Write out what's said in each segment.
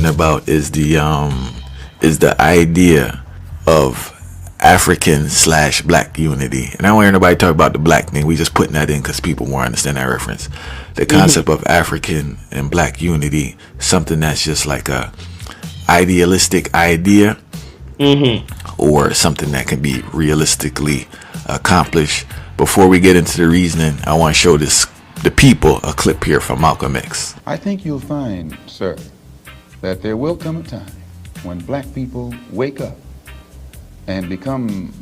talking about is the idea of African / black unity. And I don't hear nobody talk about the black thing. We just putting that in because people more understand that reference. The concept of African and black unity, something that's just like a idealistic idea, or something that can be realistically accomplished. Before we get into the reasoning, I want to show the people a clip here from Malcolm X. I think you'll find, sir, that there will come a time when black people wake up and become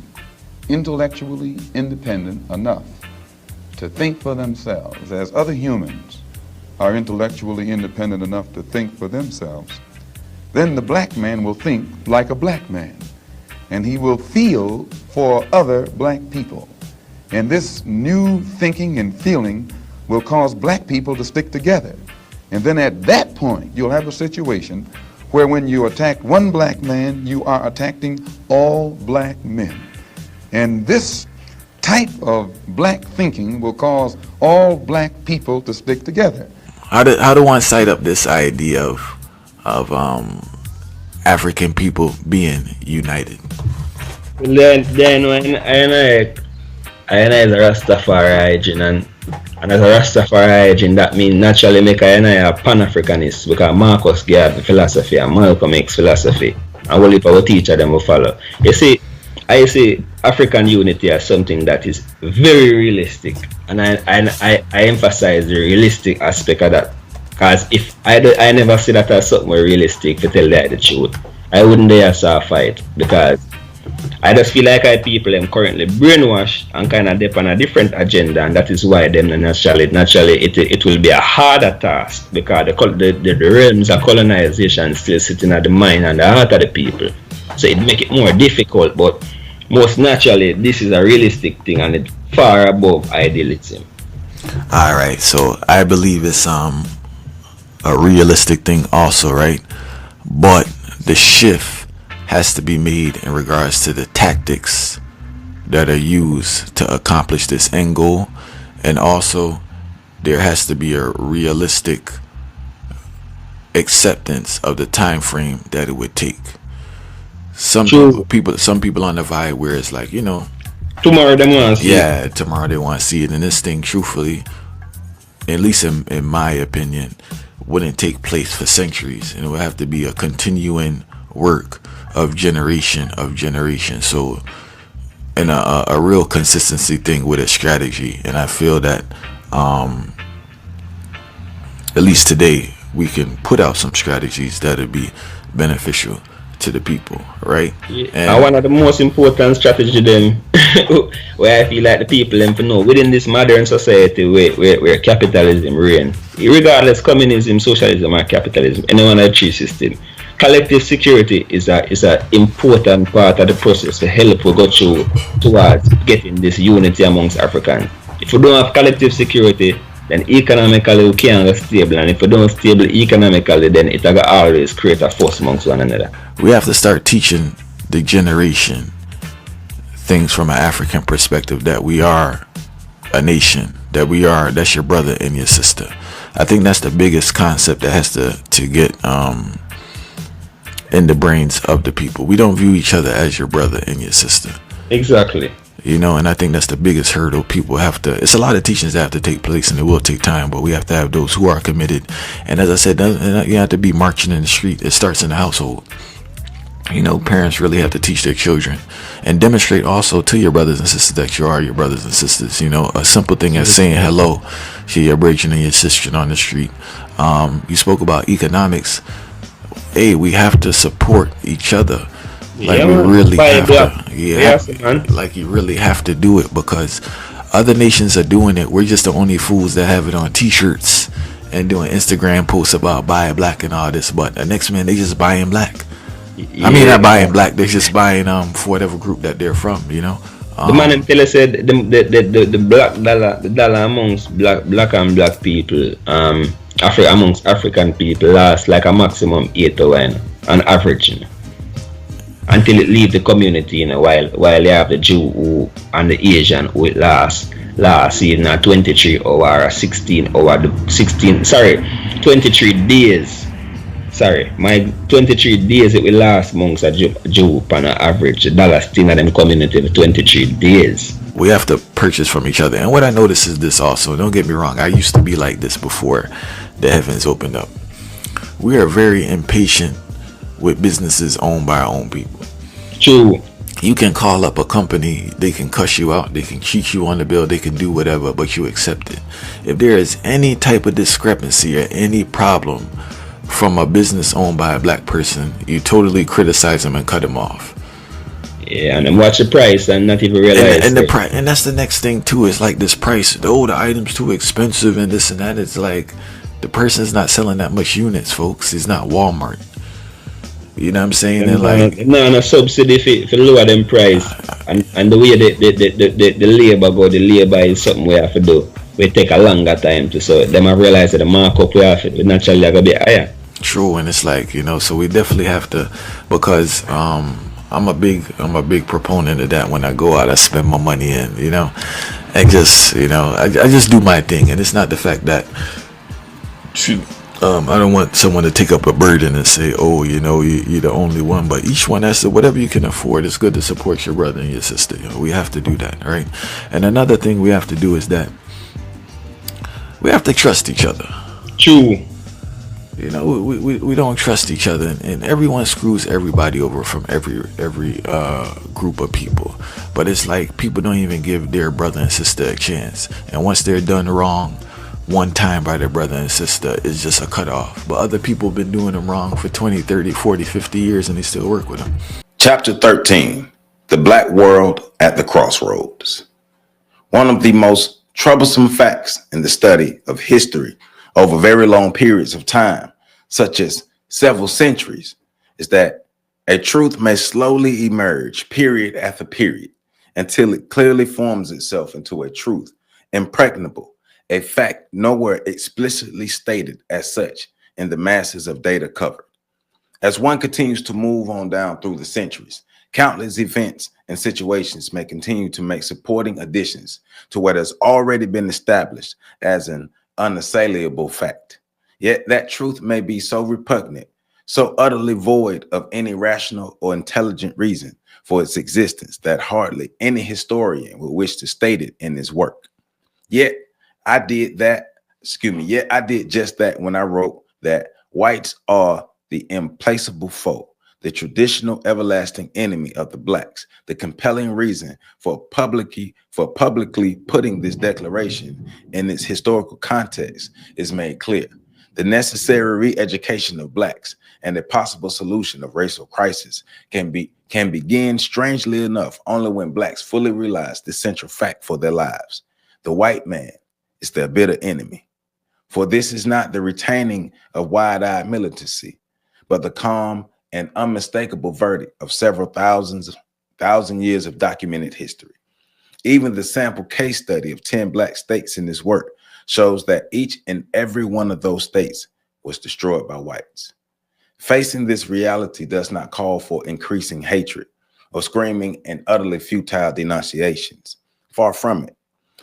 intellectually independent enough to think for themselves, as other humans are intellectually independent enough to think for themselves. Then the black man will think like a black man, and he will feel for other black people. And this new thinking and feeling will cause black people to stick together. And then at that point, you'll have a situation where when you attack one black man, you are attacking all black men. And this type of black thinking will cause all black people to stick together. How do one cite up this idea of African people being united? Then when I is a Rastafari, and as a Rastafari, that means naturally make I a Pan-Africanist, because Marcus Garvey philosophy and Malcolm X philosophy, and all of our teacher them will follow. You see, I see African unity as something that is very realistic, and I emphasize the realistic aspect of that, because if I never see that as something realistic, to tell the truth, I wouldn't dare start a fight, because I just feel like people am currently brainwashed and kind of depend on a different agenda, and that is why them naturally it will be a harder task, because the realms of colonization still sitting at the mind and the heart of the people, so it make it more difficult. But most naturally, this is a realistic thing, and it's far above idealism. All right, so I believe it's a realistic thing also, right? But the shift has to be made in regards to the tactics that are used to accomplish this end goal, and also there has to be a realistic acceptance of the time frame that it would take. Some people on the vibe where it's like, tomorrow they want to see it. Tomorrow they want to see it, and this thing, truthfully, at least in my opinion, wouldn't take place for centuries, and it would have to be a continuing work of generation. So, and a real consistency thing with a strategy. And I feel that at least today we can put out some strategies that would be beneficial to the people, right? Yeah. And one of the most important strategies then where I feel like the people them to know, within this modern society where capitalism reign, regardless communism, socialism or capitalism, any one of the three systems, collective security is a important part of the process to help we go through towards getting this unity amongst Africans. If we don't have collective security, then economically we can't get stable, and if we don't stable economically, then it will always create a force amongst one another. We have to start teaching the generation things from an African perspective, that we are a nation, that's your brother and your sister. I think that's the biggest concept that has to get in the brains of the people. We don't view each other as your brother and your sister. Exactly. And I think that's the biggest hurdle people have to. It's a lot of teachings that have to take place, and it will take time, but we have to have those who are committed. And as I said, you have to be marching in the street. It starts in the household. Parents really have to teach their children and demonstrate also to your brothers and sisters that you are your brothers and sisters. A simple thing as saying hello to your brethren and your sister on the street. You spoke about economics. Hey, we have to support each other. Like we really have to. Like you really have to do it, because other nations are doing it. We're just the only fools that have it on t-shirts and doing Instagram posts about buy black and all this. But the next man, they just buying black. I mean, not buying black. They're just buying for whatever group that they're from. The man in Tele said the black dollar, the dollar amongst black and black people, amongst African people lasts like a maximum 8 hours on average, until it leaves the community, while you have the Jew and the Asian who it lasts in a 23 hour or 16 hour 23 days sorry, my 23 days it will last months a Jew on an average. The dollar still in them community for 23 days. We have to purchase from each other. And what I notice is this also. Don't get me wrong. I used to be like this before the heavens opened up. We are very impatient with businesses owned by our own people. True. You can call up a company, they can cuss you out, they can cheat you on the bill, they can do whatever, but you accept it. If there is any type of discrepancy or any problem from a business owned by a black person, you totally criticize them and cut them off. Yeah, and then watch the price and not even realize. And the price, and that's the next thing too. Is like this price. Oh, the item's too expensive and this and that. It's like the person's not selling that much units, folks. It's not Walmart. You know what I'm saying? They're like no subsidy for lower them price, and the way the labor go, the labor is something we have to do. We take a longer time to, so them I realize that the markup we have to naturally gonna be higher. True, and it's like, you know, so we definitely have to, because I'm a big proponent of that. When I go out, I spend my money in, you know, and just, you know, I just do my thing, and it's not the fact that I don't want someone to take up a burden and say, oh, you know, you're the only one. But each one has to, whatever you can afford. It's good to support your brother and your sister. You know, we have to do that, right? And another thing we have to do is that we have to trust each other. True. You know, we don't trust each other, and everyone screws everybody over from every group of people. But it's like people don't even give their brother and sister a chance. And once they're done wrong one time by their brother and sister, it's just a cutoff. But other people have been doing them wrong for 20, 30, 40, 50 years, and they still work with them. Chapter 13, The Black World at the Crossroads. One of the most troublesome facts in the study of history over very long periods of time, such as several centuries, is that a truth may slowly emerge period after period until it clearly forms itself into a truth, impregnable, a fact nowhere explicitly stated as such in the masses of data covered. As one continues to move on down through the centuries, countless events and situations may continue to make supporting additions to what has already been established as an unassailable fact. Yet that truth may be so repugnant, so utterly void of any rational or intelligent reason for its existence that hardly any historian would wish to state it in his work. Yet I did just that when I wrote that whites are the implacable foe, the traditional everlasting enemy of the blacks. The compelling reason for publicly putting this declaration in its historical context is made clear. The necessary re-education of blacks and the possible solution of racial crisis can begin, strangely enough, only when blacks fully realize the central fact for their lives. The white man is their bitter enemy. For this is not the retaining of wide-eyed militancy, but the calm and unmistakable verdict of several thousand years of documented history. Even the sample case study of 10 black states in this work shows that each and every one of those states was destroyed by whites. Facing this reality does not call for increasing hatred or screaming and utterly futile denunciations. Far from it.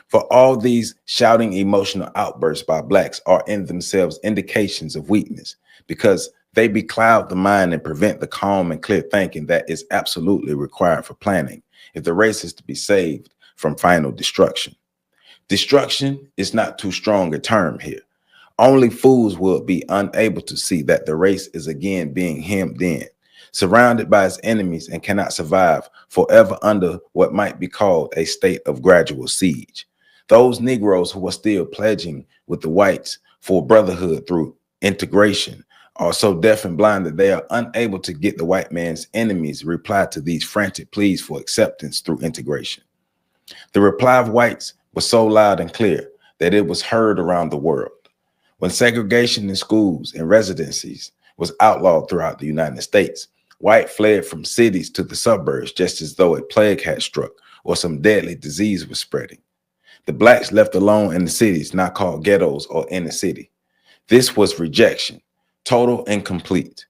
For all these shouting emotional outbursts by blacks are in themselves indications of weakness, because they becloud the mind and prevent the calm and clear thinking that is absolutely required for planning if the race is to be saved from final destruction. Destruction is not too strong a term here. Only fools will be unable to see that the race is again being hemmed in, surrounded by its enemies, and cannot survive forever under what might be called a state of gradual siege. Those Negroes who are still pledging with the whites for brotherhood through integration are so deaf and blind that they are unable to get the white man's enemies' reply to these frantic pleas for acceptance through integration. The reply of whites was so loud and clear that it was heard around the world. When segregation in schools and residencies was outlawed throughout the United States, white fled from cities to the suburbs just as though a plague had struck or some deadly disease was spreading. The blacks left alone in the cities, not called ghettos or inner city. This was rejection. Total and complete.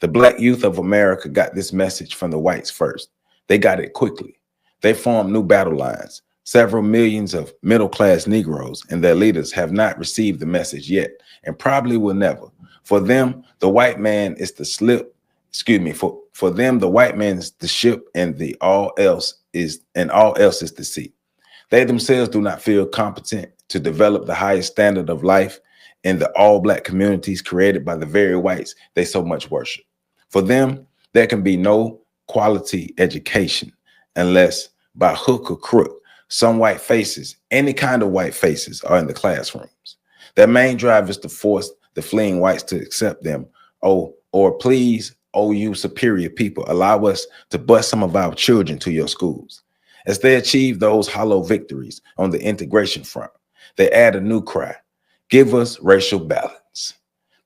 The black youth of America got this message from the whites first. They got it quickly. They formed new battle lines. Several millions of middle-class Negroes and their leaders have not received the message yet, and probably will never. For them, the white man is the slip. Excuse me. For them, the white man is the ship, and all else is the sea. They themselves do not feel competent to develop the highest standard of life in the all black communities created by the very whites they so much worship. For them, there can be no quality education unless by hook or crook, some white faces, any kind of white faces, are in the classrooms. Their main drive is to force the fleeing whites to accept them. Or please, you superior people, allow us to bus some of our children to your schools. As they achieve those hollow victories on the integration front, they add a new cry: give us racial balance.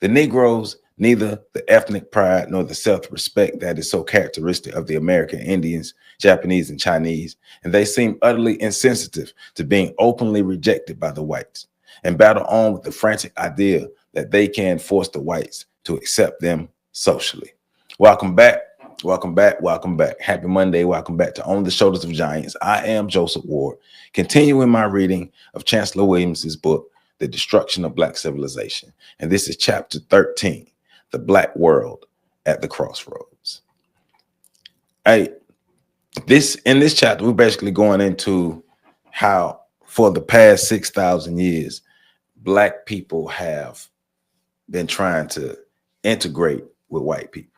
The Negroes, neither the ethnic pride nor the self-respect that is so characteristic of the American Indians, Japanese, and Chinese, and they seem utterly insensitive to being openly rejected by the whites, and battle on with the frantic idea that they can force the whites to accept them socially. Welcome back. Welcome back. Welcome back. Happy Monday. Welcome back to On the Shoulders of Giants. I am Joseph Ward, continuing my reading of Chancellor Williams's book, The Destruction of Black Civilization. And this is chapter 13, The Black World at the Crossroads. In this chapter, we're basically going into how for the past 6,000 years, Black people have been trying to integrate with white people.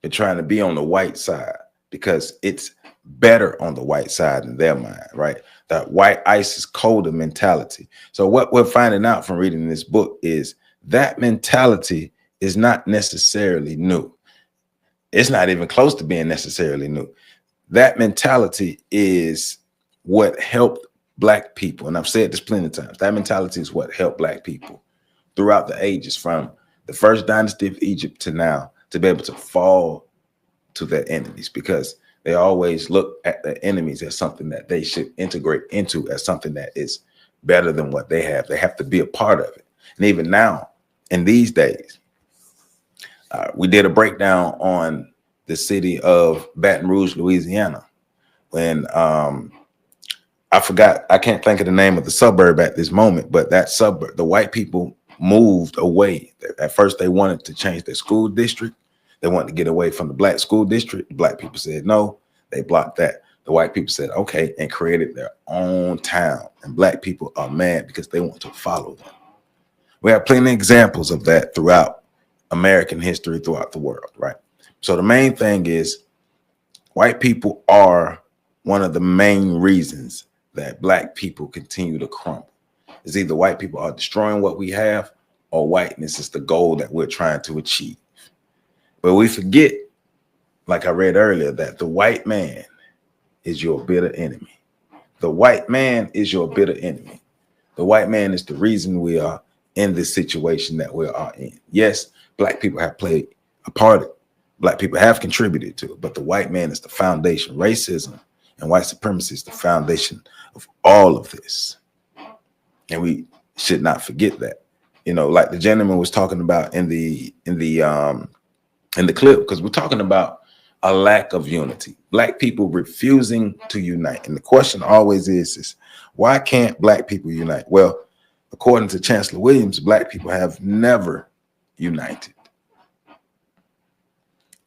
Been trying to be on the white side because it's better on the white side in their mind, right? That white ice is colder mentality. So what we're finding out from reading this book is that mentality is not necessarily new. It's not even close to being necessarily new. That mentality is what helped Black people. And I've said this plenty of times. That mentality is what helped Black people throughout the ages, from the first dynasty of Egypt to now, to be able to fall to their enemies, because they always look at their enemies as something that they should integrate into, as something that is better than what they have. They have to be a part of it. And even now, in these days, we did a breakdown on the city of Baton Rouge, Louisiana, when I can't think of the name of the suburb at this moment, but that suburb, the white people moved away. At first, they wanted to change their school district. They wanted to get away from the Black school district. The Black people said no. They blocked that. The white people said okay, and created their own town. And Black people are mad because they want to follow them. We have plenty of examples of that throughout American history, throughout the world, right? So the main thing is white people are one of the main reasons that Black people continue to crumble. It's either white people are destroying what we have, or whiteness is the goal that we're trying to achieve. But we forget, like I read earlier, that the white man is your bitter enemy. The white man is your bitter enemy. The white man is the reason we are in this situation that we are in. Yes, Black people have played a part of it. Black people have contributed to it, but the white man is the foundation. Racism and white supremacy is the foundation of all of this. And we should not forget that. You know, like the gentleman was talking about in the clip, because we're talking about a lack of unity. Black people refusing to unite. And the question always is why can't Black people unite? Well, according to Chancellor Williams, Black people have never united.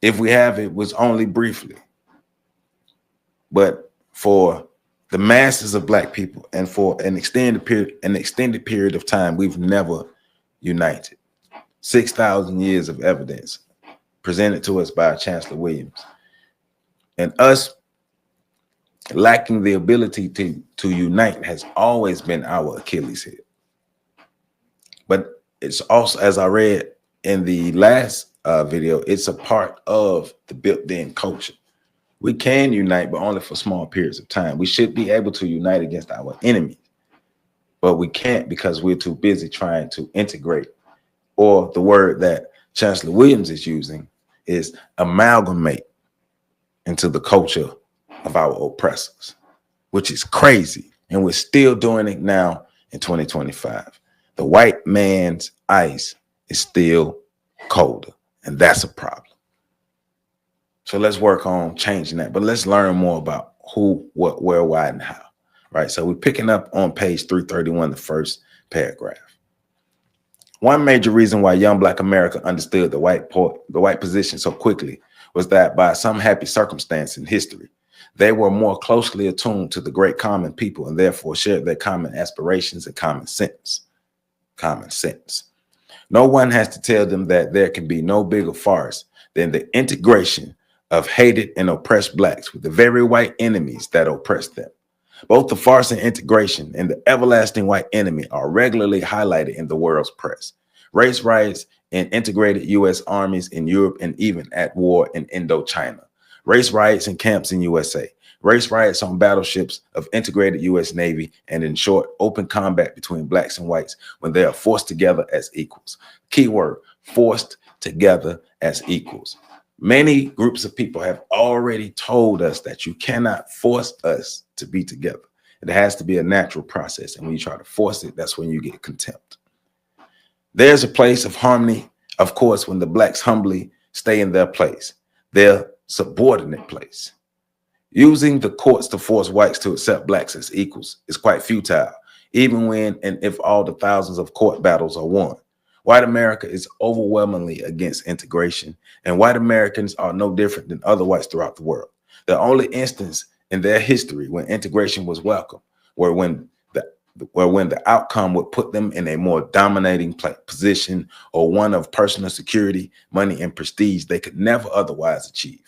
If we have, it was only briefly. But for the masses of Black people, and for an extended period of time, we've never united. 6,000 years of evidence presented to us by Chancellor Williams, and us lacking the ability to unite has always been our Achilles heel. But it's also, as I read in the last video, it's a part of the built-in culture. We can unite, but only for small periods of time. We should be able to unite against our enemies, but we can't because we're too busy trying to integrate, or the word that Chancellor Williams is using is amalgamate into the culture of our oppressors, which is crazy. And we're still doing it now in 2025. The white man's ice is still colder, and that's a problem. So let's work on changing that, but let's learn more about who, what, where, why, and how, right? So we're picking up on page 331, the first paragraph. One major reason why young Black America understood the white position so quickly was that by some happy circumstance in history, they were more closely attuned to the great common people and therefore shared their common aspirations and common sense. Common sense. No one has to tell them that there can be no bigger farce than the integration of hated and oppressed Blacks with the very white enemies that oppress them. Both the farce and integration and the everlasting white enemy are regularly highlighted in the world's press. Race riots in integrated U.S. armies in Europe and even at war in Indochina. Race riots in camps in USA. Race riots on battleships of integrated U.S. Navy, and in short, open combat between Blacks and whites when they are forced together as equals. Keyword, forced together as equals. Many groups of people have already told us that you cannot force us to be together. It has to be a natural process. And when you try to force it, that's when you get contempt. There's a place of harmony, of course, when the Blacks humbly stay in their place, their subordinate place. Using the courts to force whites to accept Blacks as equals is quite futile, even when and if all the thousands of court battles are won. White America is overwhelmingly against integration, and white Americans are no different than other whites throughout the world. The only instance in their history when integration was welcome were when the outcome would put them in a more dominating position or one of personal security, money, and prestige they could never otherwise achieve.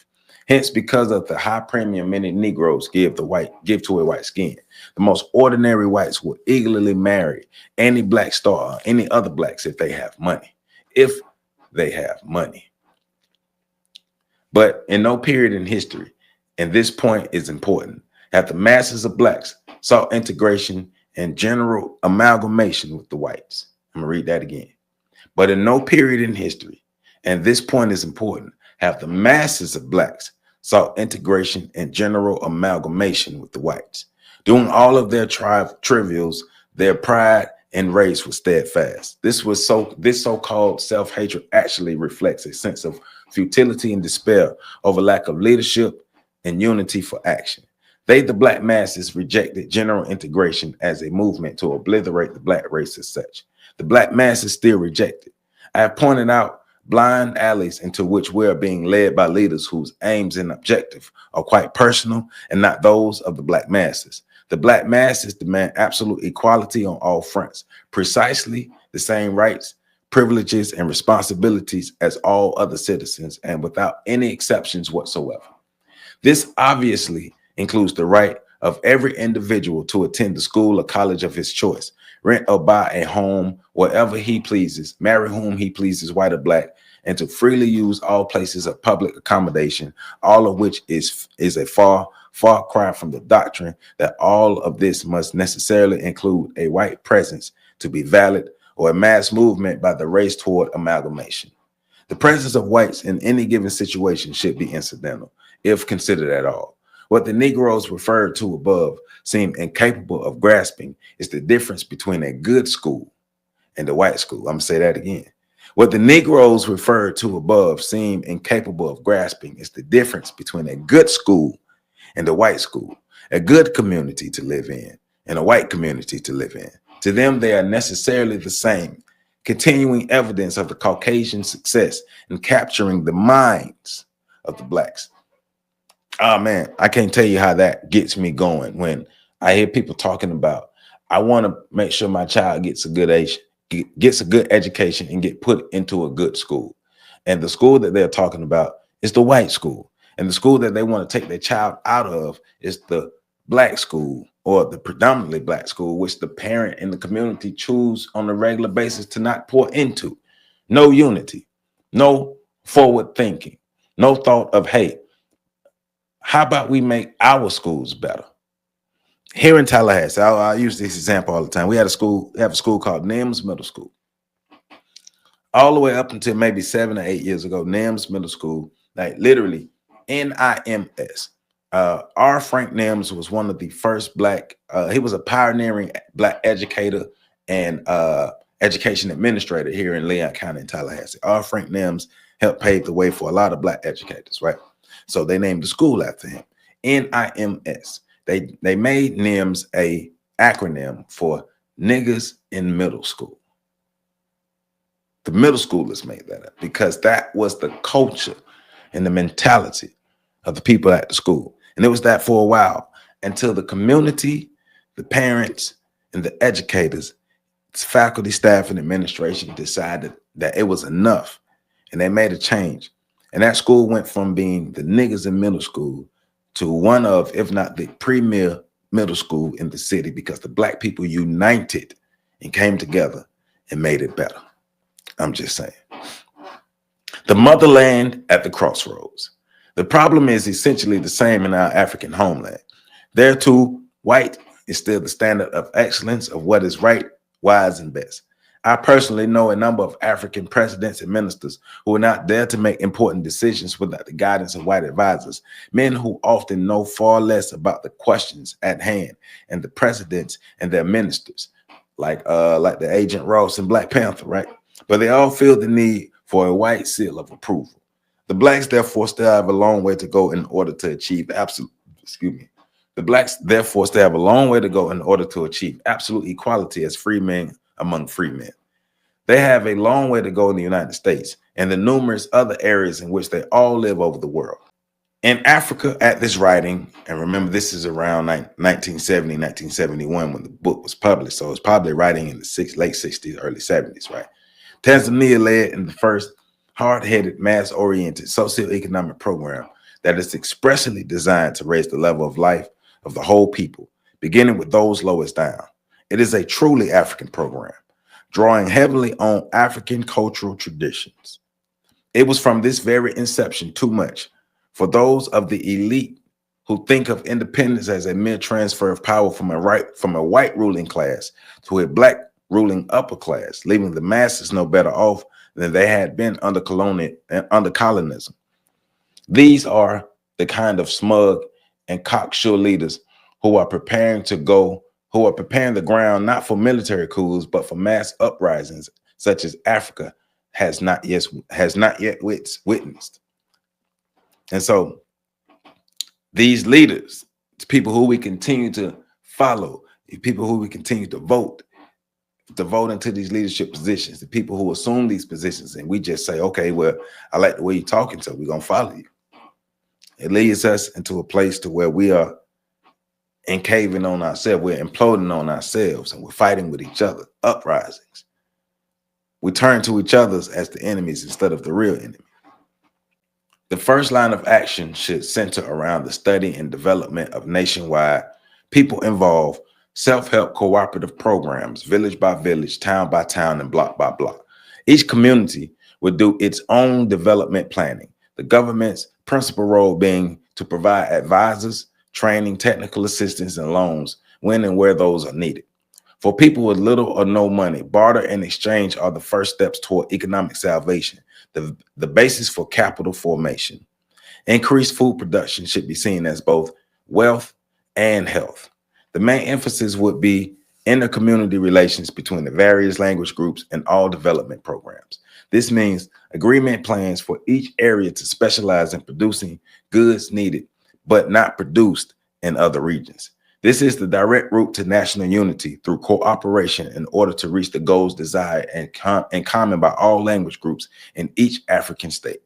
Hence, because of the high premium many Negroes give to a white skin, the most ordinary whites will eagerly marry any Black star or any other Blacks if they have money. If they have money. But in no period in history, and this point is important, have the masses of Blacks sought integration and general amalgamation with the whites. I'm gonna read that again. But in no period in history, and this point is important, have the masses of Blacks sought integration and general amalgamation with the whites. Doing all of their trivials, their pride and race was steadfast. This so-called self-hatred actually reflects a sense of futility and despair over lack of leadership and unity for action. They, the Black masses, rejected general integration as a movement to obliterate the Black race as such. The Black masses still reject it. I have pointed out blind alleys into which we are being led by leaders whose aims and objective are quite personal and not those of the Black masses. The Black masses demand absolute equality on all fronts, precisely the same rights, privileges, and responsibilities as all other citizens, and without any exceptions whatsoever. This obviously includes the right of every individual to attend the school or college of his choice, rent or buy a home wherever he pleases, marry whom he pleases, white or Black, and to freely use all places of public accommodation, all of which is a far cry from the doctrine that all of this must necessarily include a white presence to be valid or a mass movement by the race toward amalgamation. The presence of whites in any given situation should be incidental, if considered at all. What the Negroes referred to above seem incapable of grasping is the difference between a good school and a white school. I'm gonna say that again. What the Negroes referred to above seem incapable of grasping is the difference between a good school and a white school, a good community to live in and a white community to live in. To them, they are necessarily the same, continuing evidence of the Caucasian success in capturing the minds of the Blacks. Oh man, I can't tell you how that gets me going when I hear people talking about, I want to make sure my child gets a good education and get put into a good school. And the school that they're talking about is the white school. And the school that they want to take their child out of is the Black school, or the predominantly Black school, which the parent and the community choose on a regular basis to not pour into. No unity, no forward thinking, no thought of, hey, how about we make our schools better? Here in Tallahassee, I use this example all the time. We have a school called NIMS Middle School. All the way up until maybe 7 or 8 years ago, NIMS Middle School, like literally NIMS. R. Frank Nims was one of the first Black, he was a pioneering Black educator and education administrator here in Leon County in Tallahassee. R. Frank Nims helped pave the way for a lot of Black educators, right? So they named the school after him, NIMS. They made NIMS a acronym for Niggas in Middle School. The middle schoolers made that up because that was the culture and the mentality of the people at the school. And it was that for a while until the community, the parents, and the educators, faculty, staff, and administration decided that it was enough. And they made a change. And that school went from being the niggas in middle school to one of, if not the premier middle school in the city, because the black people united and came together and made it better. I'm just saying. The motherland at the crossroads. The problem is essentially the same in our African homeland. There too, white is still the standard of excellence of what is right, wise, and best. I personally know a number of African presidents and ministers who are not there to make important decisions without the guidance of white advisors, men who often know far less about the questions at hand and the presidents and their ministers, like the Agent Ross in Black Panther, right? But they all feel the need for a white seal of approval. The blacks therefore still have a long way to go in order to achieve The blacks therefore still have a long way to go in order to achieve absolute equality as free men among free men. They have a long way to go in the United States and the numerous other areas in which they all live over the world. In Africa at this writing, and remember this is around 1970, 1971 when the book was published, so it's probably writing in the late 60s, early 70s, right? Tanzania led in the first hard-headed, mass-oriented socioeconomic program that is expressly designed to raise the level of life of the whole people, beginning with those lowest down. It is a truly African program, drawing heavily on African cultural traditions. It was from this very inception too much for those of the elite who think of independence as a mere transfer of power from a white ruling class to a black ruling upper class, leaving the masses no better off than they had been under colonialism. These are the kind of smug and cocksure leaders who are preparing the ground not for military coups, but for mass uprisings such as Africa has not yet witnessed. And so these leaders, people who we continue to follow, the people who we continue to vote into these leadership positions, the people who assume these positions, and we just say, okay, well, I like the way you're talking, so we're going to follow you. It leads us into a place to where we are encaving on ourselves, we're imploding on ourselves, and we're fighting with each other, uprisings. We turn to each other as the enemies instead of the real enemy. The first line of action should center around the study and development of nationwide, people-involved, self-help cooperative programs, village by village, town by town, and block by block. Each community would do its own development planning, the government's principal role being to provide advisors, training, technical assistance, and loans when and where those are needed. For people with little or no money, barter and exchange are the first steps toward economic salvation, the basis for capital formation. Increased food production should be seen as both wealth and health. The main emphasis would be inter-community relations between the various language groups and all development programs. This means agreement plans for each area to specialize in producing goods needed, but not produced in other regions. This is the direct route to national unity through cooperation in order to reach the goals desired and common by all language groups in each African state.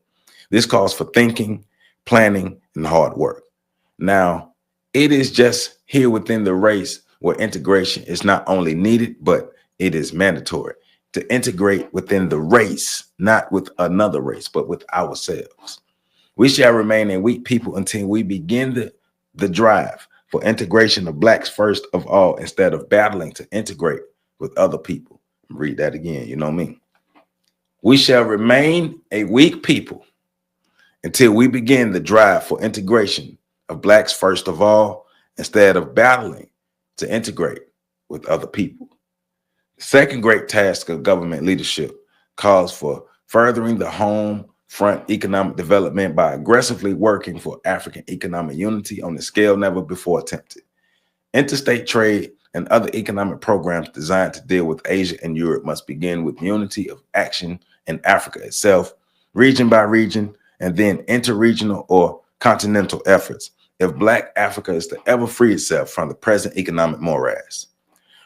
This calls for thinking, planning, and hard work. Now, it is just here within the race where integration is not only needed, but it is mandatory to integrate within the race, not with another race, but with ourselves. We shall remain a weak people until we begin the drive for integration of blacks first of all, instead of battling to integrate with other people. Read that again, you know what I mean? We shall remain a weak people until we begin the drive for integration of blacks first of all, instead of battling to integrate with other people. The second great task of government leadership calls for furthering the home front economic development by aggressively working for African economic unity on a scale never before attempted. Interstate trade and other economic programs designed to deal with Asia and Europe must begin with unity of action in Africa itself, region by region, and then interregional or continental efforts if Black Africa is to ever free itself from the present economic morass.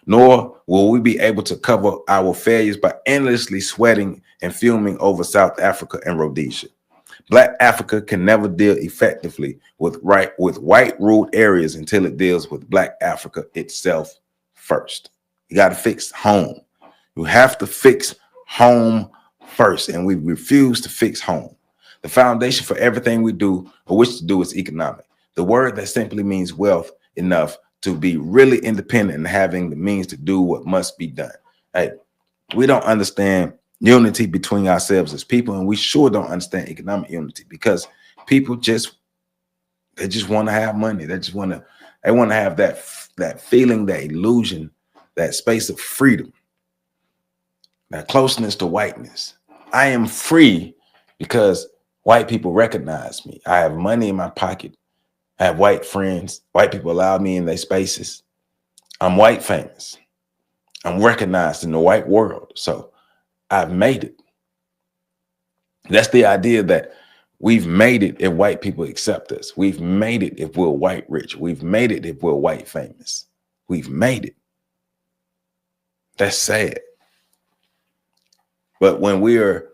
Nor will we be able to cover our failures by endlessly sweating and fuming over South Africa and Rhodesia. Black Africa can never deal effectively with white ruled areas until it deals with Black Africa itself first. You got to fix home. You have to fix home first, and we refuse to fix home. The foundation for everything we do or wish to do is economic. The word that simply means wealth enough to be really independent and having the means to do what must be done. Hey, we don't understand unity between ourselves as people, and we sure don't understand economic unity because people just want to have money. They want to have that feeling, that illusion, that space of freedom, that closeness to whiteness. I am free because white people recognize me. I have money in my pocket. I have white friends. White people allow me in their spaces. I'm white famous. I'm recognized in the white world. So I've made it. That's the idea that we've made it if white people accept us. We've made it if we're white rich. We've made it if we're white famous. We've made it. That's sad. But when we're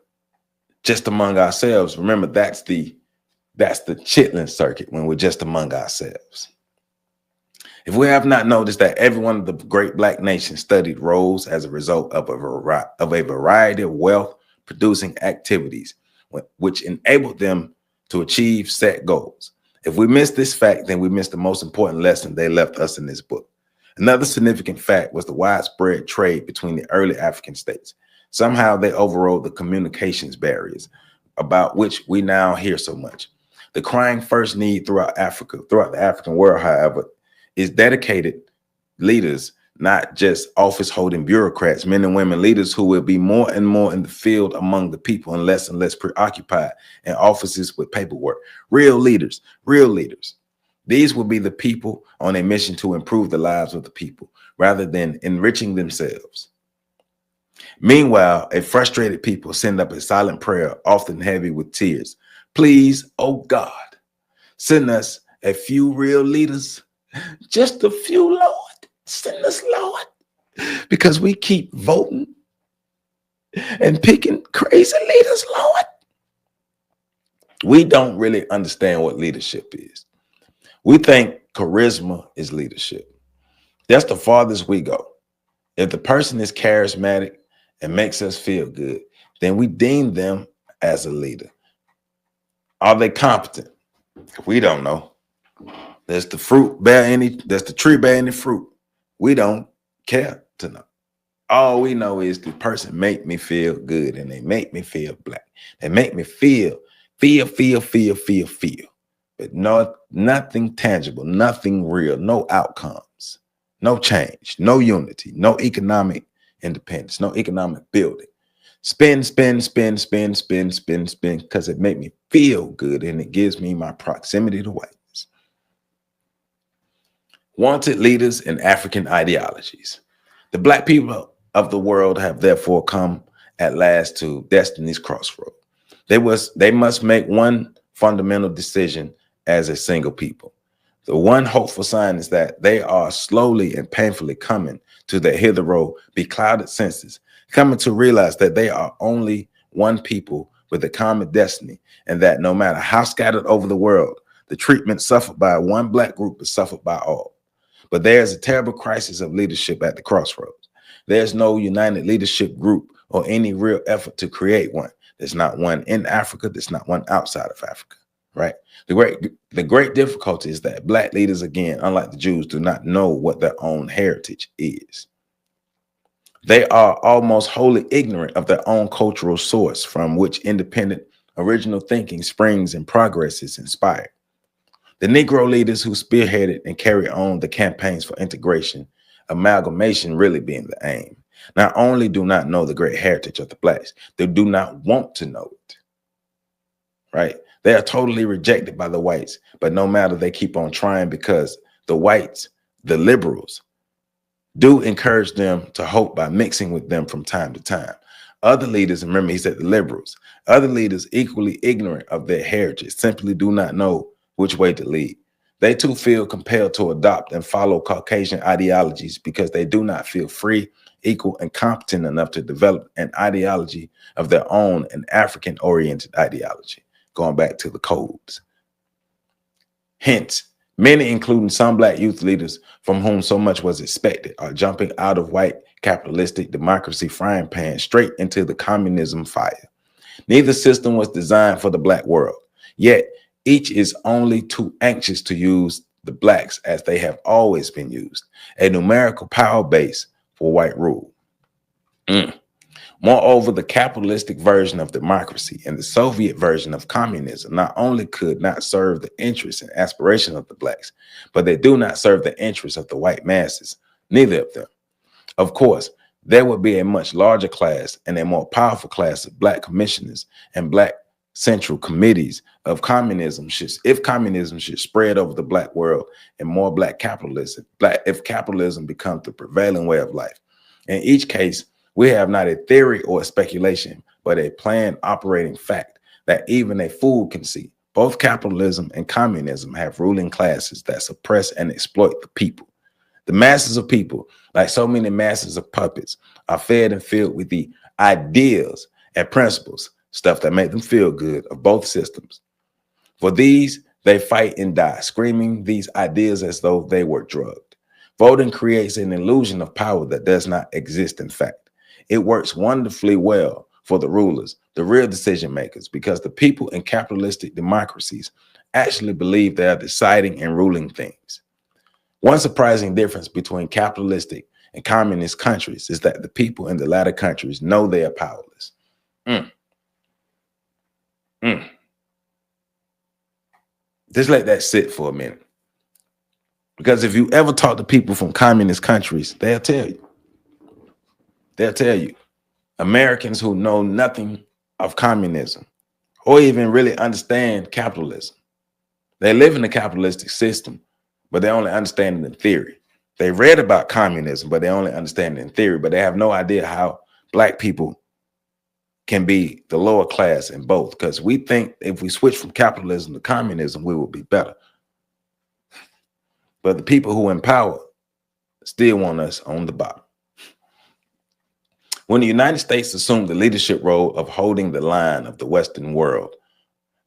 just among ourselves, remember that's the chitlin circuit, when we're just among ourselves. If we have not noticed that every one of the great Black nations studied roles as a result of a variety of wealth producing activities, which enabled them to achieve set goals. If we miss this fact, then we miss the most important lesson they left us in this book. Another significant fact was the widespread trade between the early African states. Somehow they overrode the communications barriers about which we now hear so much. The crying first need throughout the African world, however, is dedicated leaders, not just office holding bureaucrats, men and women leaders who will be more and more in the field among the people and less preoccupied in offices with paperwork. Real leaders. These will be the people on a mission to improve the lives of the people rather than enriching themselves. Meanwhile, a frustrated people send up a silent prayer, often heavy with tears. Please, oh God, send us a few real leaders, just a few, Lord. Send us, Lord, because we keep voting and picking crazy leaders, Lord. We don't really understand what leadership is. We think charisma is leadership. That's the farthest we go. If the person is charismatic and makes us feel good, then we deem them as a leader. Are they competent? We don't know. Does the tree bear any fruit? We don't care to know. All we know is the person make me feel good, and they make me feel Black. They make me feel. But nothing tangible, nothing real, no outcomes, no change, no unity, no economic independence, no economic building. Spin, because it makes me feel good and it gives me my proximity to whiteness. Wanted leaders and African ideologies. The Black people of the world have therefore come at last to destiny's crossroad. They must make one fundamental decision as a single people. The one hopeful sign is that they are slowly and painfully coming to their hitherto beclouded senses, coming to realize that they are only one people with a common destiny, and that no matter how scattered over the world, the treatment suffered by one Black group is suffered by all. But there's a terrible crisis of leadership at the crossroads. There's no united leadership group or any real effort to create one. There's not one in Africa. There's not one outside of Africa, right? The great difficulty is that Black leaders, again, unlike the Jews, do not know what their own heritage is. They are almost wholly ignorant of their own cultural source from which independent original thinking springs and progress is inspired. The Negro leaders who spearheaded and carried on the campaigns for integration, amalgamation really being the aim, not only do not know the great heritage of the Blacks, they do not want to know it, right? They are totally rejected by the whites, but no matter, they keep on trying because the whites, the liberals, do encourage them to hope by mixing with them from time to time. Other leaders, remember he said the liberals, other leaders equally ignorant of their heritage simply do not know which way to lead. They too feel compelled to adopt and follow Caucasian ideologies because they do not feel free equal, and competent enough to develop an ideology of their own, an African-oriented ideology, going back to the codes. Hence, many, including some Black youth leaders from whom so much was expected, are jumping out of white capitalistic democracy frying pan straight into the communism fire. Neither system was designed for the Black world, yet each is only too anxious to use the Blacks as they have always been used, a numerical power base for white rule. Moreover, the capitalistic version of democracy and the Soviet version of communism not only could not serve the interests and aspirations of the Blacks, but they do not serve the interests of the white masses, neither of them. Of course, there would be a much larger class and a more powerful class of Black commissioners and Black central committees of communism if communism should spread over the Black world and more Black capitalism, if capitalism becomes the prevailing way of life. In each case, we have not a theory or a speculation, but a planned operating fact that even a fool can see. Both capitalism and communism have ruling classes that suppress and exploit the people. The masses of people, like so many masses of puppets, are fed and filled with the ideas and principles, stuff that make them feel good, of both systems. For these, they fight and die, screaming these ideas as though they were drugged. Voting creates an illusion of power that does not exist in fact. It works wonderfully well for the rulers, the real decision makers, because the people in capitalistic democracies actually believe they are deciding and ruling things. One surprising difference between capitalistic and communist countries is that the people in the latter countries know they are powerless. Just let that sit for a minute. Because if you ever talk to people from communist countries, they'll tell you. They'll tell you. Americans who know nothing of communism or even really understand capitalism. They live in the capitalistic system, but they only understand it in theory. They read about communism, but they only understand it in theory, but they have no idea how Black people can be the lower class in both, because we think if we switch from capitalism to communism, we will be better. But the people who in power still want us on the bottom. When the United States assumed the leadership role of holding the line of the Western world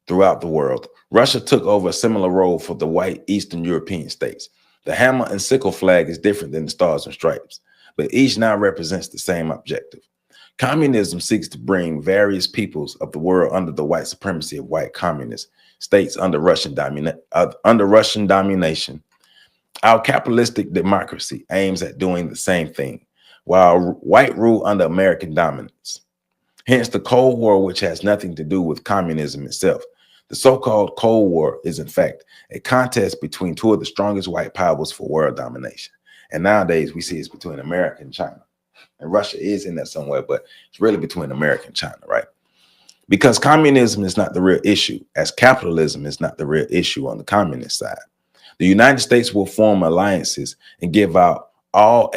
throughout the world, Russia took over a similar role for the white Eastern European states. The hammer and sickle flag is different than the stars and stripes, but each now represents the same objective. Communism seeks to bring various peoples of the world under the white supremacy of white communist states under Russian domination. Our capitalistic democracy aims at doing the same thing, while white rule under American dominance. Hence the Cold War, which has nothing to do with communism itself. The so-called Cold War is, in fact, a contest between two of the strongest white powers for world domination. And nowadays, we see it's between America and China. And Russia is in that somewhere, but it's really between America and China, right? Because communism is not the real issue, as capitalism is not the real issue on the communist side. The United States will form alliances and give all our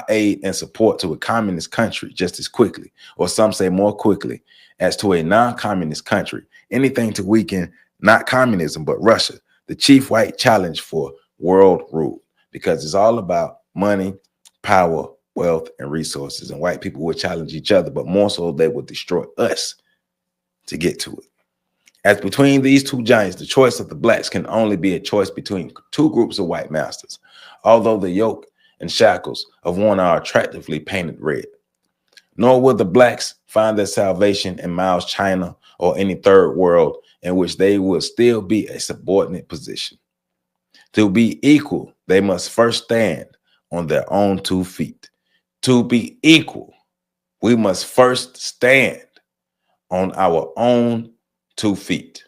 aid and support to a communist country just as quickly, or some say more quickly, as to a non-communist country. Anything to weaken not communism, but Russia, the chief white challenge for world rule, because it's all about money, power, wealth, and resources. And white people will challenge each other, but more so they will destroy us to get to it. As between these two giants, the choice of the Blacks can only be a choice between two groups of white masters, although the yoke and shackles of one are attractively painted red. Nor will the Blacks find their salvation in Mao's China or any third world in which they will still be a subordinate position. To be equal, they must first stand on their own 2 feet. To be equal, we must first stand on our own 2 feet.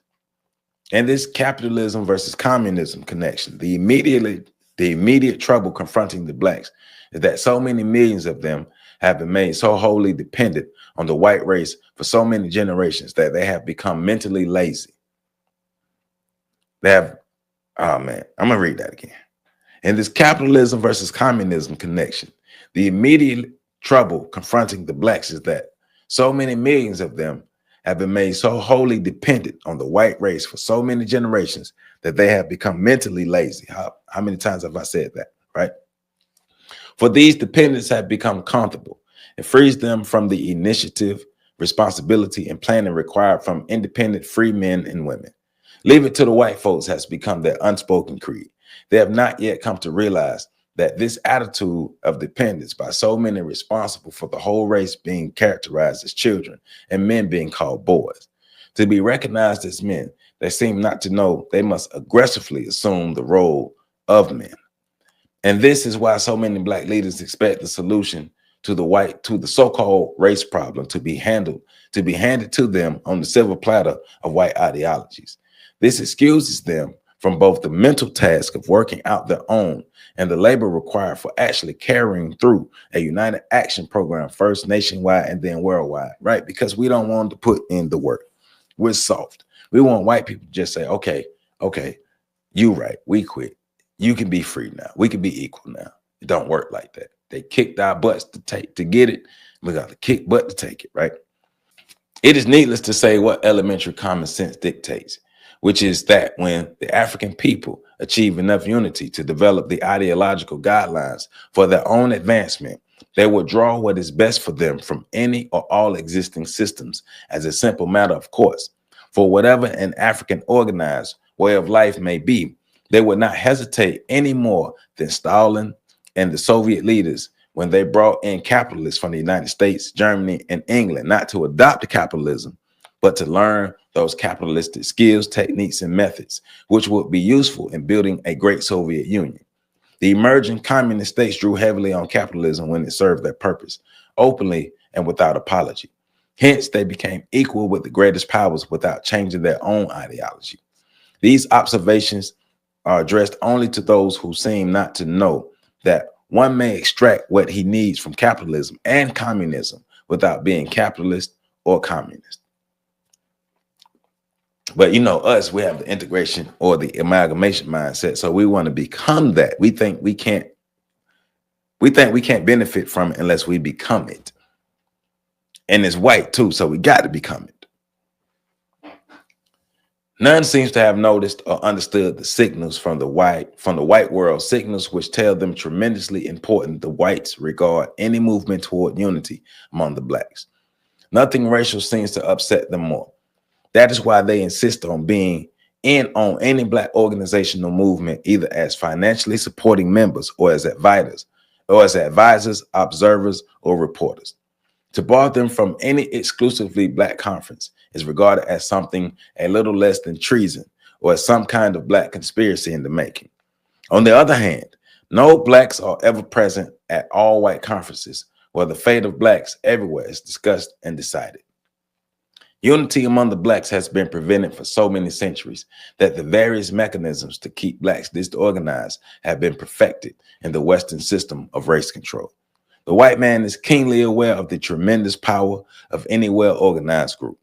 And this capitalism versus communism connection, the immediate trouble confronting the Blacks is that so many millions of them have been made so wholly dependent on the white race for so many generations that they have become mentally lazy. I'm gonna read that again. In this capitalism versus communism connection, the immediate trouble confronting the Blacks is that so many millions of them have been made so wholly dependent on the white race for so many generations that they have become mentally lazy. How many times have I said that, right? For these dependents have become comfortable. It frees them from the initiative, responsibility, and planning required from independent free men and women. Leave it to the white folks has become their unspoken creed. They have not yet come to realize that this attitude of dependence by so many responsible for the whole race being characterized as children and men being called boys. To be recognized as men, they seem not to know they must aggressively assume the role of men. And this is why so many black leaders expect the solution to the so-called race problem to be handed to them on the silver platter of white ideologies. This excuses them from both the mental task of working out their own and the labor required for actually carrying through a united action program, first nationwide and then worldwide, right? Because we don't want to put in the work. We're soft. We want white people to just say, okay, you right, we quit. You can be free now. We can be equal now. It don't work like that. They kicked our butts to get it. We got to kick butt to take it, right? It is needless to say what elementary common sense dictates, which is that when the African people achieve enough unity to develop the ideological guidelines for their own advancement, they will draw what is best for them from any or all existing systems as a simple matter of course. For whatever an African organized way of life may be, they would not hesitate any more than Stalin and the Soviet leaders when they brought in capitalists from the United States, Germany, and England, not to adopt the capitalism, but to learn those capitalistic skills, techniques, and methods, which would be useful in building a great Soviet Union. The emerging communist states drew heavily on capitalism when it served their purpose, openly and without apology. Hence, they became equal with the greatest powers without changing their own ideology. These observations are addressed only to those who seem not to know that one may extract what he needs from capitalism and communism without being capitalist or communist. But you know, us, we have the integration or the amalgamation mindset. So we want to become that. We think we can't benefit from it unless we become it. And it's white too, so we got to become it. None seems to have noticed or understood the signals from the white world, signals which tell them tremendously important the whites regard any movement toward unity among the blacks. Nothing racial seems to upset them more. That is why they insist on being in on any black organizational movement, either as financially supporting members or as advisors, observers, or reporters. To bar them from any exclusively black conference is regarded as something a little less than treason or as some kind of black conspiracy in the making. On the other hand, no blacks are ever present at all white conferences where the fate of blacks everywhere is discussed and decided. Unity among the blacks has been prevented for so many centuries that the various mechanisms to keep blacks disorganized have been perfected in the Western system of race control. The white man is keenly aware of the tremendous power of any well-organized group,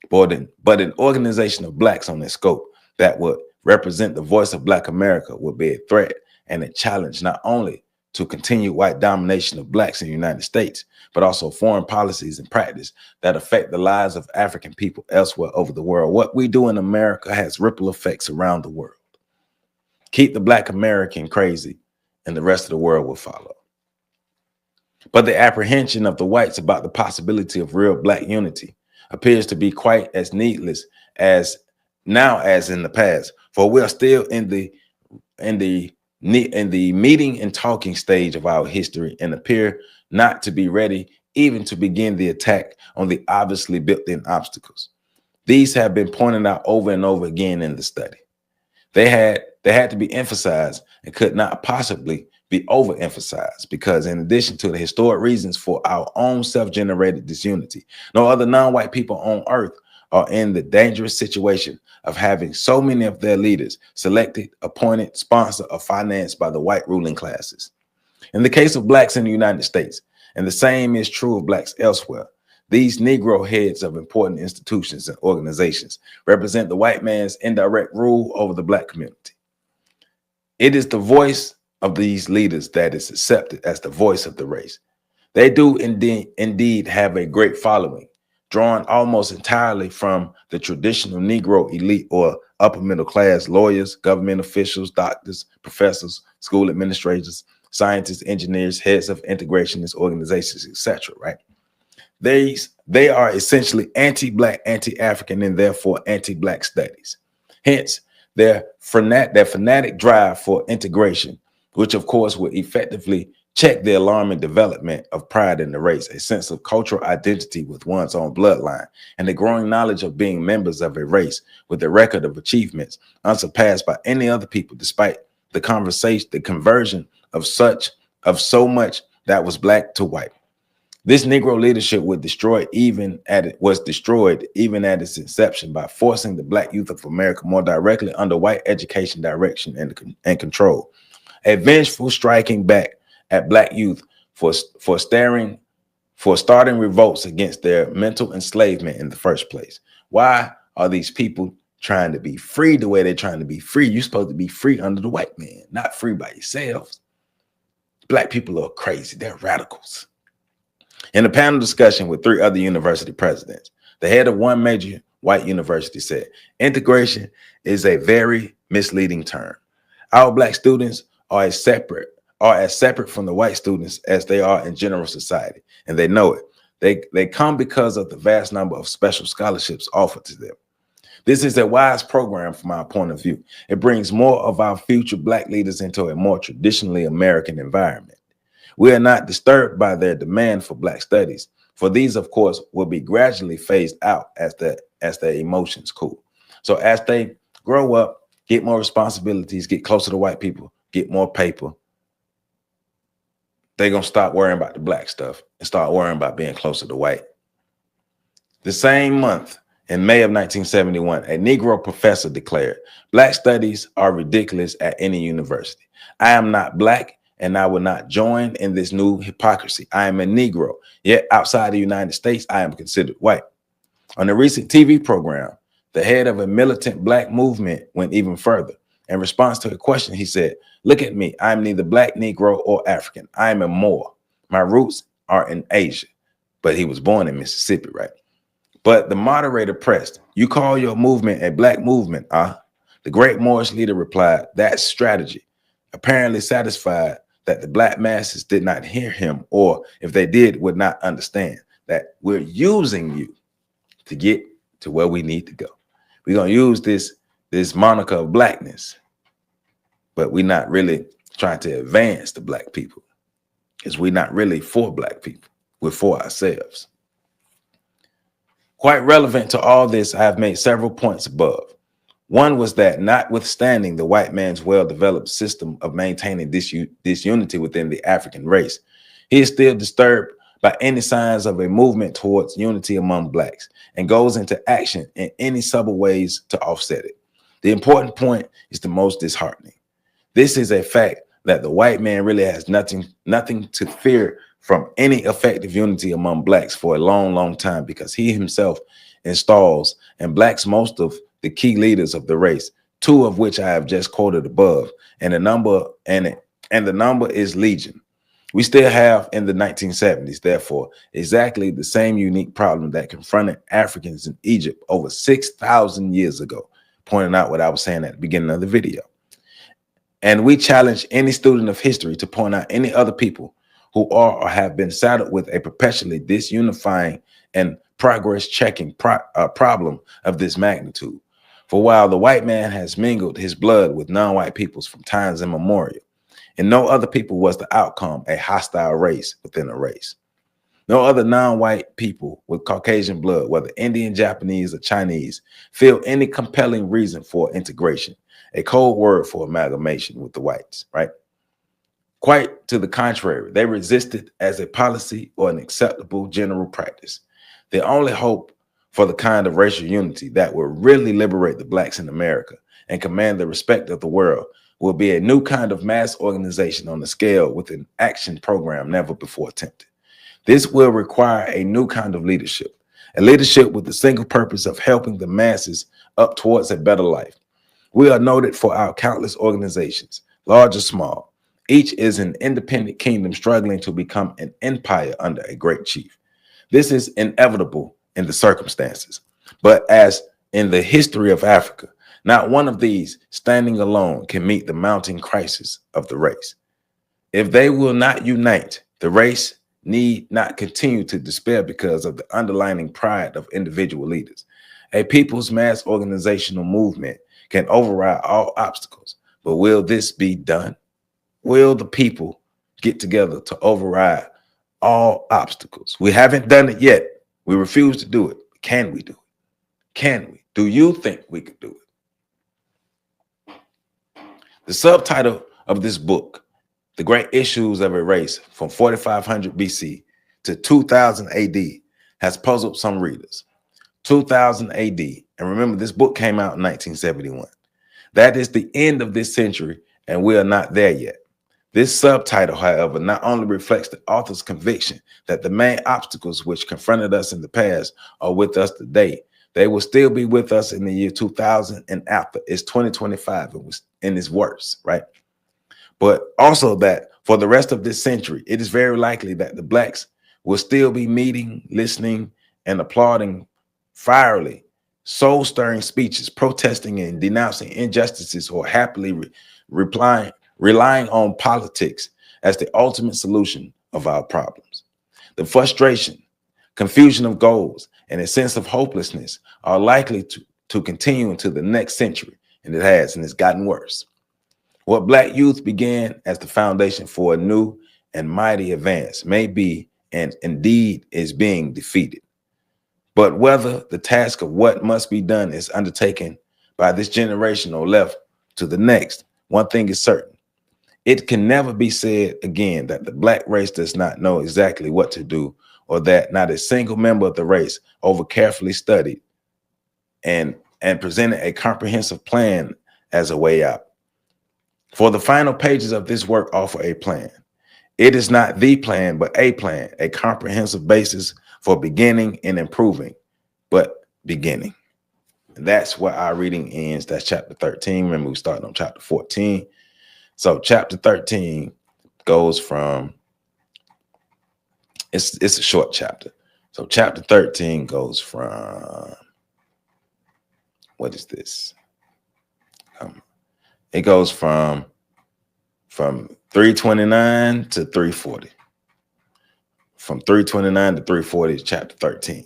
but an organization of blacks on their scope that would represent the voice of Black America would be a threat and a challenge not only to continued white domination of blacks in the United States, but also foreign policies and practice that affect the lives of African people elsewhere over the world. What we do in America has ripple effects around the world. Keep the Black American crazy and the rest of the world will follow. But the apprehension of the whites about the possibility of real black unity appears to be quite as needless as now as in the past, for we are still in the meeting and talking stage of our history and appear not to be ready even to begin the attack on the obviously built-in obstacles. These have been pointed out over and over again in the study. They had to be emphasized and could not possibly be overemphasized because in addition to the historic reasons for our own self-generated disunity, no other non-white people on earth are in the dangerous situation of having so many of their leaders selected, appointed, sponsored, or financed by the white ruling classes. In the case of blacks in the United States, and the same is true of blacks elsewhere, these Negro heads of important institutions and organizations represent the white man's indirect rule over the black community. It is the voice of these leaders that is accepted as the voice of the race. They do indeed have a great following, drawn almost entirely from the traditional Negro elite or upper middle class lawyers, government officials, doctors, professors, school administrators, scientists, engineers, heads of integrationist organizations, etc. Right? They are essentially anti-black, anti-African, and therefore anti-black studies. Hence, their fanatic drive for integration, which of course will effectively check the alarming development of pride in the race, a sense of cultural identity with one's own bloodline, and the growing knowledge of being members of a race with a record of achievements unsurpassed by any other people, despite the conversion of so much that was black to white. This Negro leadership was destroyed even at its inception by forcing the black youth of America more directly under white education direction and control. A vengeful striking back at black youth for starting revolts against their mental enslavement in the first place. Why are these people trying to be free the way they're trying to be free? You're supposed to be free under the white man, not free by yourselves. Black people are crazy. They're radicals. In a panel discussion with 3 other university presidents, the head of one major white university said, integration is a very misleading term. Our black students are as separate from the white students as they are in general society, and they know it. They come because of the vast number of special scholarships offered to them. This is a wise program from our point of view. It brings more of our future black leaders into a more traditionally American environment. We are not disturbed by their demand for black studies, for these, of course, will be gradually phased out as their emotions cool. So as they grow up, get more responsibilities, get closer to white people, get more paper, they're going to stop worrying about the black stuff and start worrying about being closer to white. The same month, in May of 1971, a Negro professor declared, black studies are ridiculous at any university. I am not black, and I will not join in this new hypocrisy. I am a Negro, yet outside the United States, I am considered white. On a recent TV program, the head of a militant black movement went even further. In response to a question, he said, look at me. I'm neither black, Negro, or African. I am a Moor. My roots are in Asia. But he was born in Mississippi, right? But the moderator pressed, you call your movement a black movement, huh? The great Moorish leader replied, that's strategy. Apparently satisfied that the black masses did not hear him, or if they did, would not understand that we're using you to get to where we need to go. We're going to use this moniker of blackness, but we're not really trying to advance the black people, because we're not really for black people. We're for ourselves. Quite relevant to all this, I have made several points above. One was that notwithstanding the white man's well-developed system of maintaining this unity within the African race, he is still disturbed by any signs of a movement towards unity among blacks and goes into action in any subtle ways to offset it. The important point is the most disheartening. This is a fact that the white man really has nothing to fear from any effective unity among blacks for a long, long time, because he himself installs and blacks most of the key leaders of the race, 2 of which I have just quoted above, and the number is legion. We still have in the 1970s, therefore, exactly the same unique problem that confronted Africans in Egypt over 6,000 years ago, pointing out what I was saying at the beginning of the video. And we challenge any student of history to point out any other people who are or have been saddled with a perpetually disunifying and progress checking problem of this magnitude. For while the white man has mingled his blood with non-white peoples from times immemorial, and no other people was the outcome a hostile race within a race. No other non-white people with Caucasian blood, whether Indian, Japanese, or Chinese, feel any compelling reason for integration, a code word for amalgamation with the whites, right? Quite to the contrary, they resisted as a policy or an acceptable general practice. The only hope for the kind of racial unity that will really liberate the blacks in America and command the respect of the world will be a new kind of mass organization on a scale with an action program never before attempted. This will require a new kind of leadership, a leadership with the single purpose of helping the masses up towards a better life. We are noted for our countless organizations, large or small. Each is an independent kingdom struggling to become an empire under a great chief. This is inevitable in the circumstances, but as in the history of Africa, not one of these standing alone can meet the mounting crisis of the race. If they will not unite, the race need not continue to despair because of the underlying pride of individual leaders. A people's mass organizational movement can override all obstacles, but will this be done? Will the people get together to override all obstacles? We haven't done it yet. We refuse to do it. Can we do it? Can we? Do you think we could do it? The subtitle of this book, The Great Issues of a Race from 4500 BC to 2000 AD, has puzzled some readers. 2000 AD, and remember this book came out in 1971. That is the end of this century, and we are not there yet. This subtitle, however, not only reflects the author's conviction that the main obstacles which confronted us in the past are with us today. They will still be with us in the year 2000 and after. It's 2025 and it's worse, right? But also that for the rest of this century, it is very likely that the blacks will still be meeting, listening, and applauding fiercely, soul-stirring speeches, protesting and denouncing injustices, or happily relying on politics as the ultimate solution of our problems. The frustration, confusion of goals, and a sense of hopelessness are likely to continue into the next century, and it has, and it's gotten worse. What Black youth began as the foundation for a new and mighty advance may be, and indeed is being defeated. But whether the task of what must be done is undertaken by this generation or left to the next, one thing is certain. It can never be said again that the Black race does not know exactly what to do, or that not a single member of the race over carefully studied and presented a comprehensive plan as a way out. For the final pages of this work offer a plan. It is not the plan, but a plan, a comprehensive basis for beginning and improving, but beginning. And that's where our reading ends. That's chapter 13. Remember, we started on chapter 14. So chapter 13 goes from, it's a short chapter. So chapter 13 goes from, what is this? It goes from 329 to 340. From 329 to 340 is chapter 13.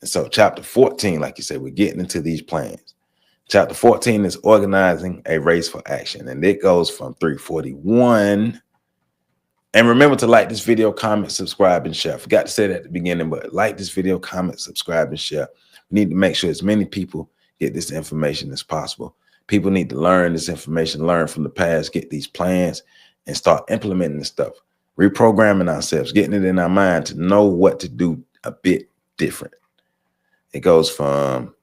And so chapter 14, like you said, we're getting into these plans. Chapter 14 is organizing a race for action, and it goes from 341. And remember to like this video, comment, subscribe, and share. I forgot to say that at the beginning, but like this video, comment, subscribe, and share. We need to make sure as many people get this information as possible. People need to learn this information, learn from the past, get these plans, and start implementing this stuff. Reprogramming ourselves, getting it in our mind to know what to do a bit different. It goes from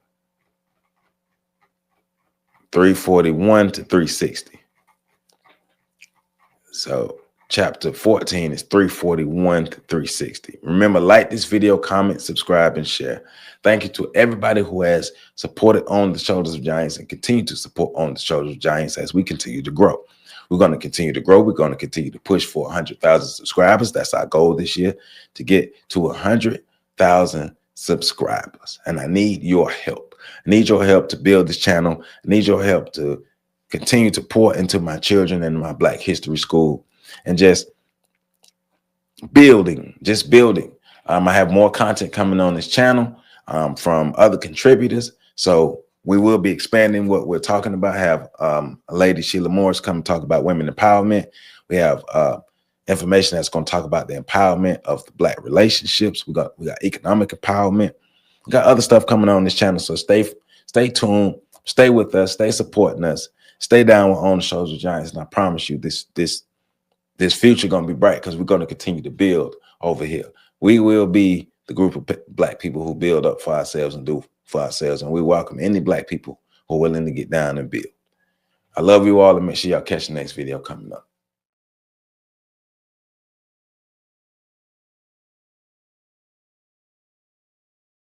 341 to 360. So chapter 14 is 341 to 360. Remember, like this video, comment, subscribe, and share. Thank you to everybody who has supported On the Shoulders of Giants and continue to support On the Shoulders of Giants as we continue to grow. We're going to continue to grow. We're going to continue to push for 100,000 subscribers. That's our goal this year, to get to 100,000 subscribers. And I need your help. I need your help to build this channel. I need your help to continue to pour into my children and my Black History School, and just building. I have more content coming on this channel from other contributors. So we will be expanding what we're talking about. I have a lady, Sheila Morris, come and talk about women empowerment. We have information that's going to talk about the empowerment of the Black relationships. We got economic empowerment. We got other stuff coming on this channel. So stay tuned, stay with us, stay supporting us, stay down with On the Shoulders of Giants. And I promise you this future going to be bright, because we're going to continue to build over here. We will be the group of Black people who build up for ourselves and do for ourselves. And we welcome any Black people who are willing to get down and build. I love you all, and make sure y'all catch the next video coming up.